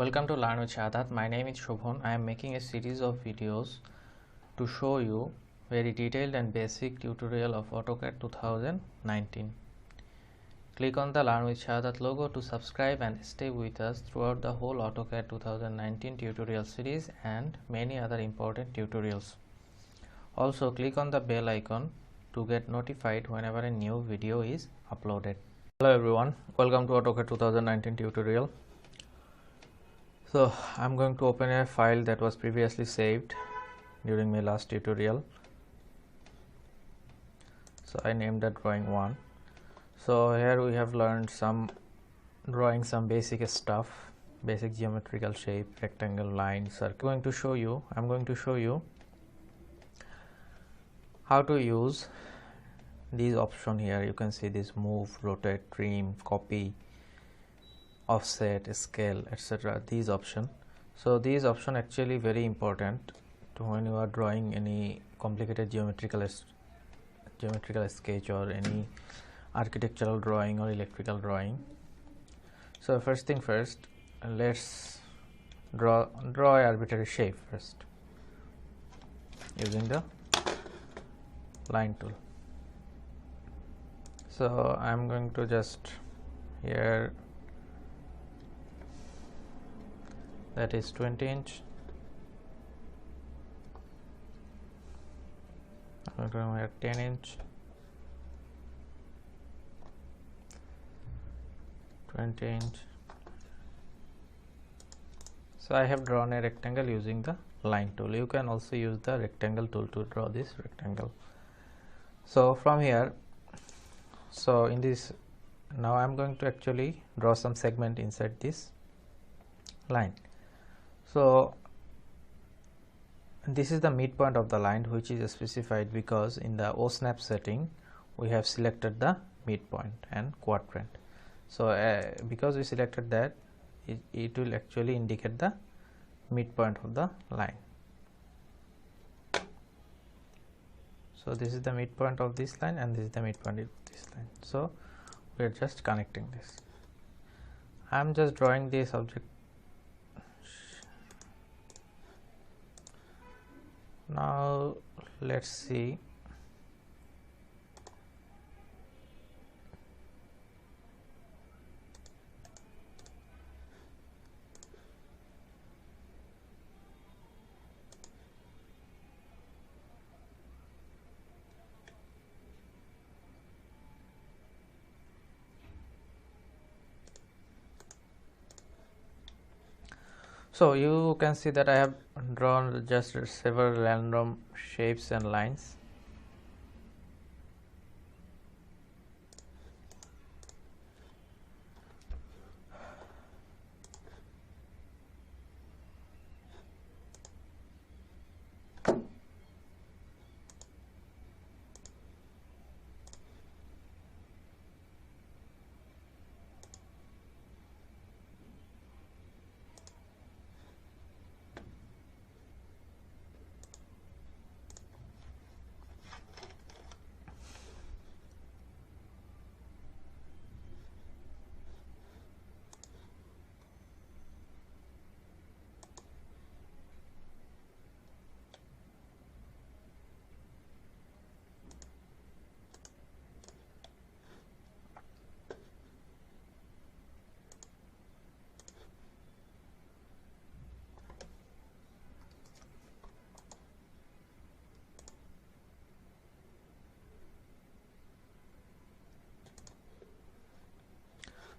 Welcome to Learn with Shahadat. My name is Shovon. I am making a series of videos to show you very detailed and basic tutorial of Autocad 2019. Click on the Learn with Shahadat logo to subscribe and stay with us throughout the whole Autocad 2019 tutorial series and many other important tutorials. Also click on the bell icon to get notified whenever a new video is uploaded. Hello everyone, welcome to Autocad 2019 tutorial. So I'm going to open a file that was previously saved during my last tutorial. So I named that drawing 1. So here we have learned drawing some basic stuff, basic geometrical shape, rectangle, line, circle. I'm going to show you how to use these options here. You can see this move, rotate, trim, copy, offset, scale, etc. These options. So these options actually very important to when you are drawing any complicated geometrical sketch or any architectural drawing or electrical drawing. So first thing first, let's draw an arbitrary shape first using the line tool. So I'm going to just here, that is 20 inch. I'm going to add 10 inch, 20 inch. So I have drawn a rectangle using the line tool. You can also use the rectangle tool to draw this rectangle. So from here, so in this, now I'm going to actually draw some segment inside this line. So this is the midpoint of the line, which is specified because in the OSNAP setting we have selected the midpoint and quadrant. So because we selected that, it will actually indicate the midpoint of the line. So this is the midpoint of this line and this is the midpoint of this line. So we are just connecting this. I am just drawing this object. Now let's see. So you can see that I have drawn just several random shapes and lines.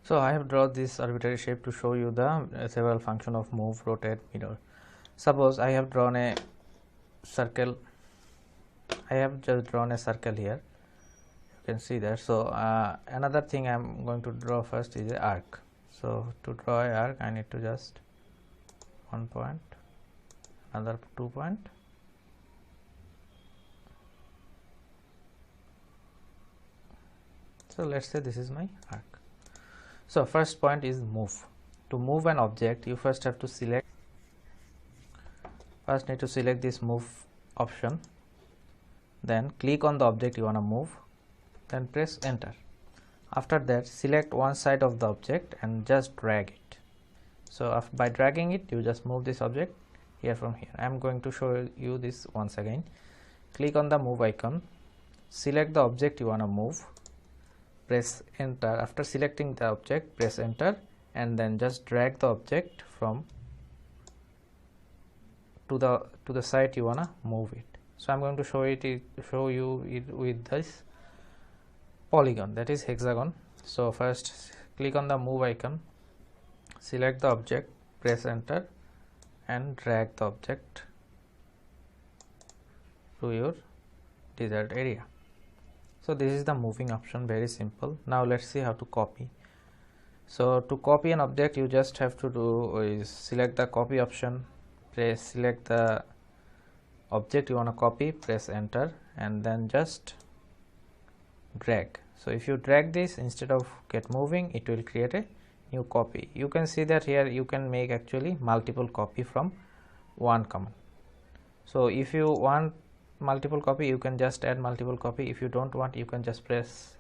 So I have drawn this arbitrary shape to show you the several function of move, rotate, mirror. Suppose I have drawn a circle. I have just drawn a circle here. You can see that. So another thing I am going to draw first is an arc. So to draw an arc, I need to just 1 point, another 2 point. So let's say this is my arc. So first point is move. To move an object, you first have to select. First need to select this move option. Then click on the object you want to move. Then press enter. After that, select one side of the object and just drag it. So by dragging it, you just move this object here from here. I am going to show you this once again. Click on the move icon, select the object you want to move, press enter. After selecting the object, press enter, and then just drag the object from to the side you want to move it. So I am going to show you it with this polygon, that is hexagon. So first click on the move icon, select the object, press enter, and drag the object to your desired area. So this is the moving option, very simple. Now let's see how to copy. So to copy an object, you just have to do is select the copy option, select the object you want to copy, press enter, and then just drag. So if you drag this, instead of get moving, it will create a new copy. You can see that here you can make actually multiple copy from one command. So if you want multiple copy, you can just add multiple copy. If you don't want, you can just press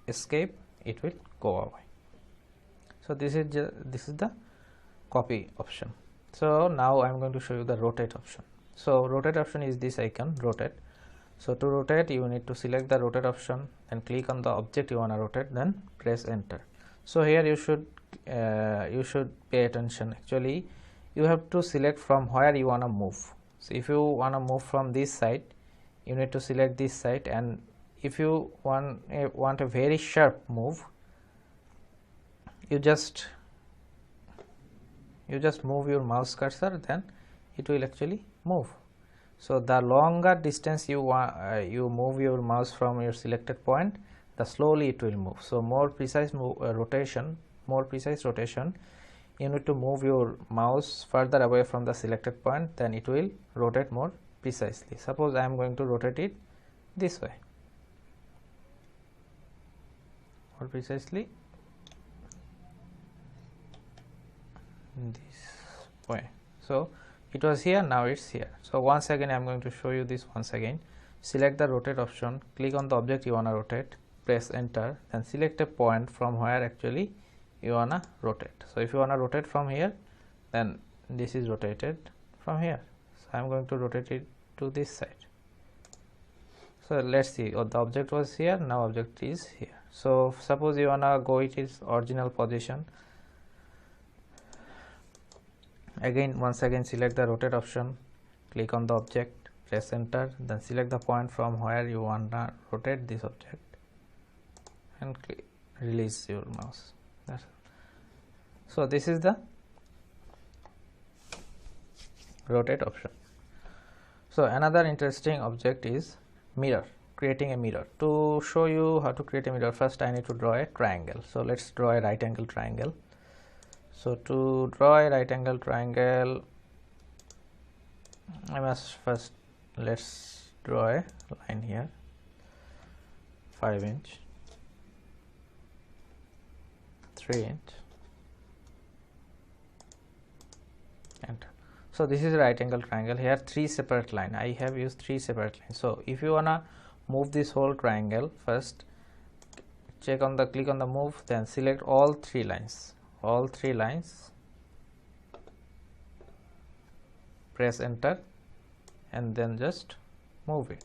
escape, it will go away. So this is the copy option. So now I am going to show you the rotate option. So rotate option is this icon, rotate. So to rotate, you need to select the rotate option and click on the object you want to rotate, then press enter. So here you should pay attention. Actually, you have to select from where you want to move. So if you want to move from this side, you need to select this side, and if you want a very sharp move, you just move your mouse cursor, then it will actually move. So the longer distance you move your mouse from your selected point, the slowly it will move. So more precise rotation, you need to move your mouse further away from the selected point, then it will rotate more precisely. Suppose I am going to rotate it this way, more precisely this way. So it was here, now it's here. So once again I am going to show you this once again. Select the rotate option, click on the object you want to rotate, press enter, then select a point from where actually you want to rotate. So if you want to rotate from here, then this is rotated from here. So I am going to rotate it to this side. So let's see, the object was here, now object is here. So suppose you want to go it its original position. Again, once again select the rotate option, click on the object, press enter, then select the point from where you want to rotate this object, and release your mouse. That's it. So this is the rotate option. So another interesting object is mirror, creating a mirror. To show you how to create a mirror, first I need to draw a triangle. So let's draw a right angle triangle. So to draw a right angle triangle, I must first, let's draw a line here, 5 inch, 3 inch, enter. So this is a right angle triangle. Here 3 separate lines. I have used 3 separate lines. So if you wanna move this whole triangle, first click on the move, then select all 3 lines. All 3 lines, press enter, and then just move it.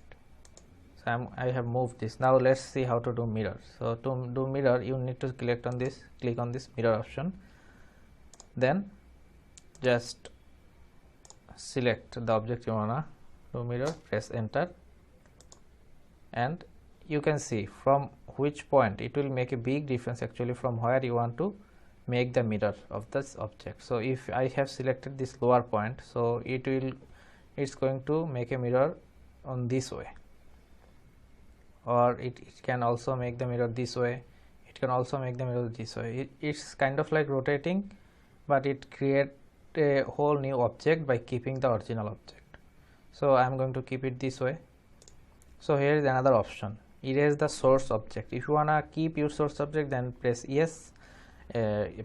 So I have moved this. Now let's see how to do mirror. So to do mirror, you need to click on this mirror option, then just select the object you wanna do mirror, press enter, and you can see from which point it will make a big difference actually from where you want to make the mirror of this object. So if I have selected this lower point, so it's going to make a mirror on this way, or it can also make the mirror this way, it can also make the mirror this way. It's kind of like rotating, but it creates a whole new object by keeping the original object. So I am going to keep it this way. So here is another option, erase the source object. If you wanna keep your source object, then press yes,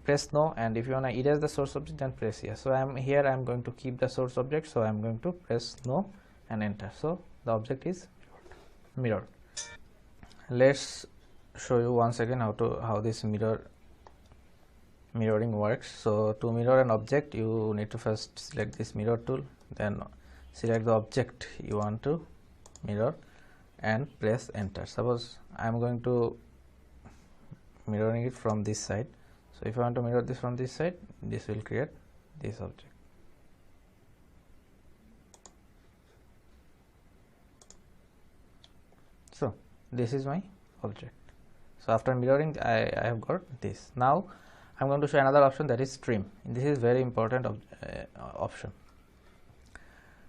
press no, and if you wanna erase the source object, then press yes. So I am going to keep the source object, so I am going to press no and enter. So the object is mirrored. Let's show you once again how this mirror mirroring works. So to mirror an object, you need to first select this mirror tool, then select the object you want to mirror and press enter. Suppose I am going to mirroring it from this side. So if I want to mirror this from this side, this will create this object. So this is my object. So after mirroring, I have got this. Now I am going to show another option, that is trim. This is very important option.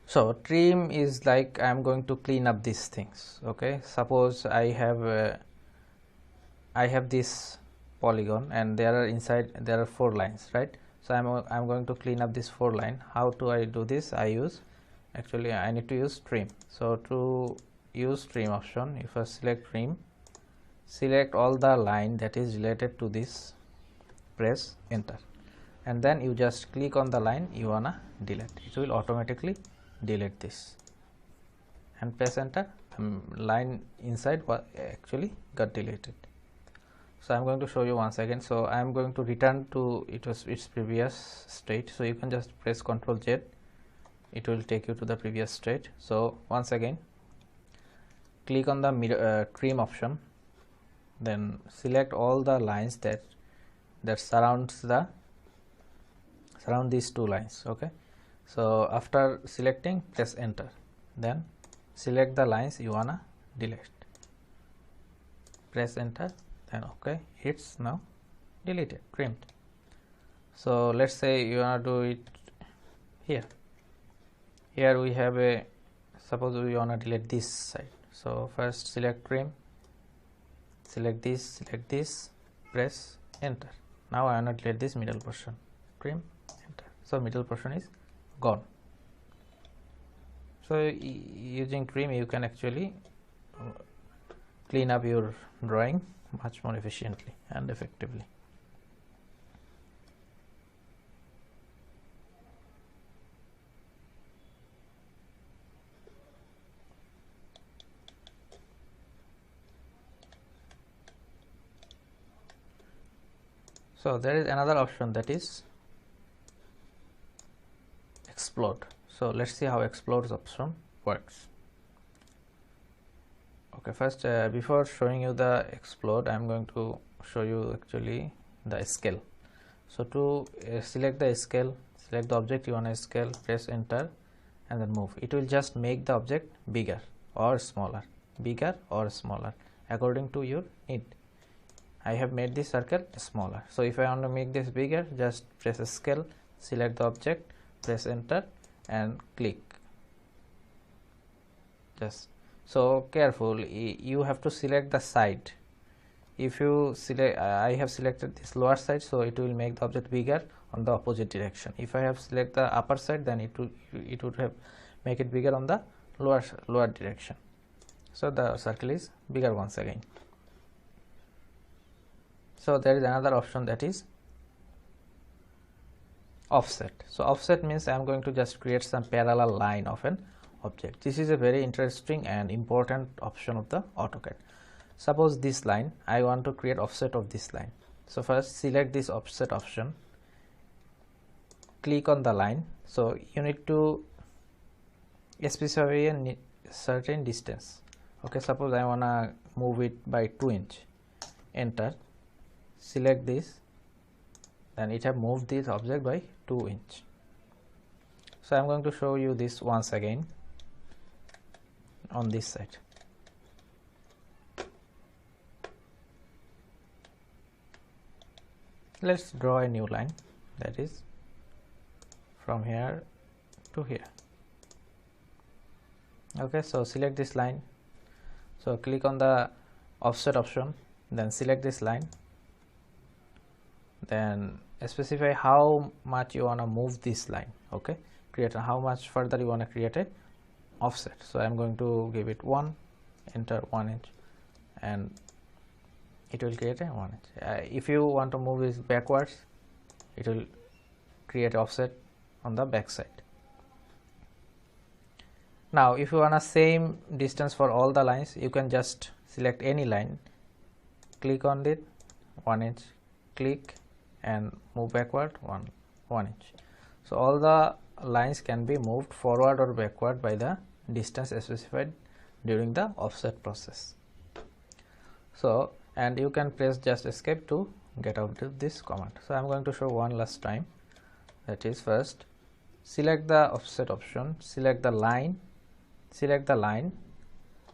So trim is like I am going to clean up these things. Okay, suppose I have this polygon and there are 4 lines, right? So I'm going to clean up this 4 line. How do I do this? I need to use trim. So to use trim option, you first select trim, select all the line that is related to this, press enter, and then you just click on the line you wanna delete. It will automatically delete this, and press enter. Line inside actually got deleted. So I'm going to show you once again. So I'm going to return to its previous state. So you can just press Ctrl Z, it will take you to the previous state. So once again, click on the trim option, then select all the lines that surround these 2 lines. Okay, so after selecting, press enter, then select the lines you wanna delete, press enter, then okay, it's now deleted, trimmed. So let's say you wanna do it here. Here we have suppose we wanna delete this side. So first select trim, select this, press enter. Now I wanna delete this middle portion, trim, enter. So middle portion is gone. So using trim, you can actually clean up your drawing much more efficiently and effectively. So there is another option, that is explode. So let's see how explode option works. Okay, first before showing you the explode, I am going to show you actually the scale. So to select the scale, select the object you want to scale, press enter, and then move. It will just make the object bigger or smaller according to your need. I have made this circle smaller. So if I want to make this bigger, just press scale, select the object, press enter, and click. Just so careful, you have to select the side. If you select, I have selected this lower side, so it will make the object bigger on the opposite direction. If I have select the upper side, then it would have make it bigger on the lower direction. So the circle is bigger once again. So there is another option, that is offset. So offset means I am going to just create some parallel line of an object. This is a very interesting and important option of the AutoCAD. Suppose this line, I want to create offset of this line. So first select this offset option, click on the line. So you need to specify a certain distance. Okay, suppose I want to move it by 2 inch, enter, select this, then it have moved this object by 2 inch. So I am going to show you this once again on this side. Let's draw a new line, that is from here to here. Okay, so select this line. So click on the offset option, then select this line, then specify how much you want to move this line. Okay, create how much further you want to create a offset. So I am going to give it 1, enter 1 inch, and it will create a 1 inch. If you want to move this backwards, it will create offset on the back side. Now if you want a same distance for all the lines, you can just select any line, click on it, 1 inch, click, and move backward 1 inch. So all the lines can be moved forward or backward by the distance specified during the offset process. So, and you can press just escape to get out of this command. So I am going to show one last time. That is, first select the offset option, select the line,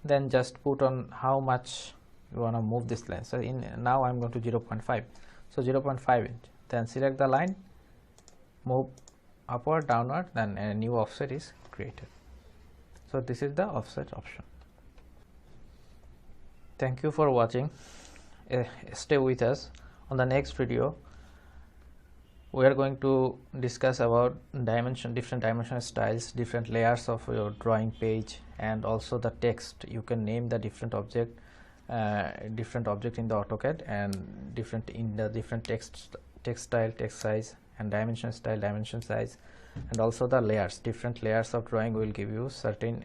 then just put on how much you want to move this line. So now I am going to 0.5. So 0.5 inch. Then select the line, move upward, downward, then a new offset is created. So this is the offset option. Thank you for watching. Stay with us. On the next video, we are going to discuss about different dimension styles, different layers of your drawing page, and also the text. You can name the different object in the AutoCAD, and different text style, text size, and dimension style, dimension size, and also the layers. Different layers of drawing will give you certain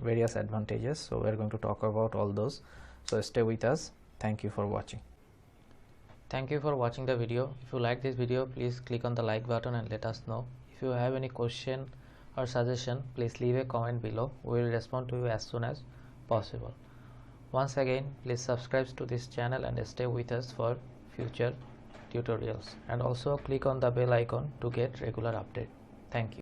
various advantages. So we are going to talk about all those. So stay with us. Thank you for watching. Thank you for watching the video. If you like this video, please click on the like button and let us know. If you have any question or suggestion, please leave a comment below. We will respond to you as soon as possible. Once again, please subscribe to this channel and stay with us for future tutorials, and also click on the bell icon to get regular update. Thank you.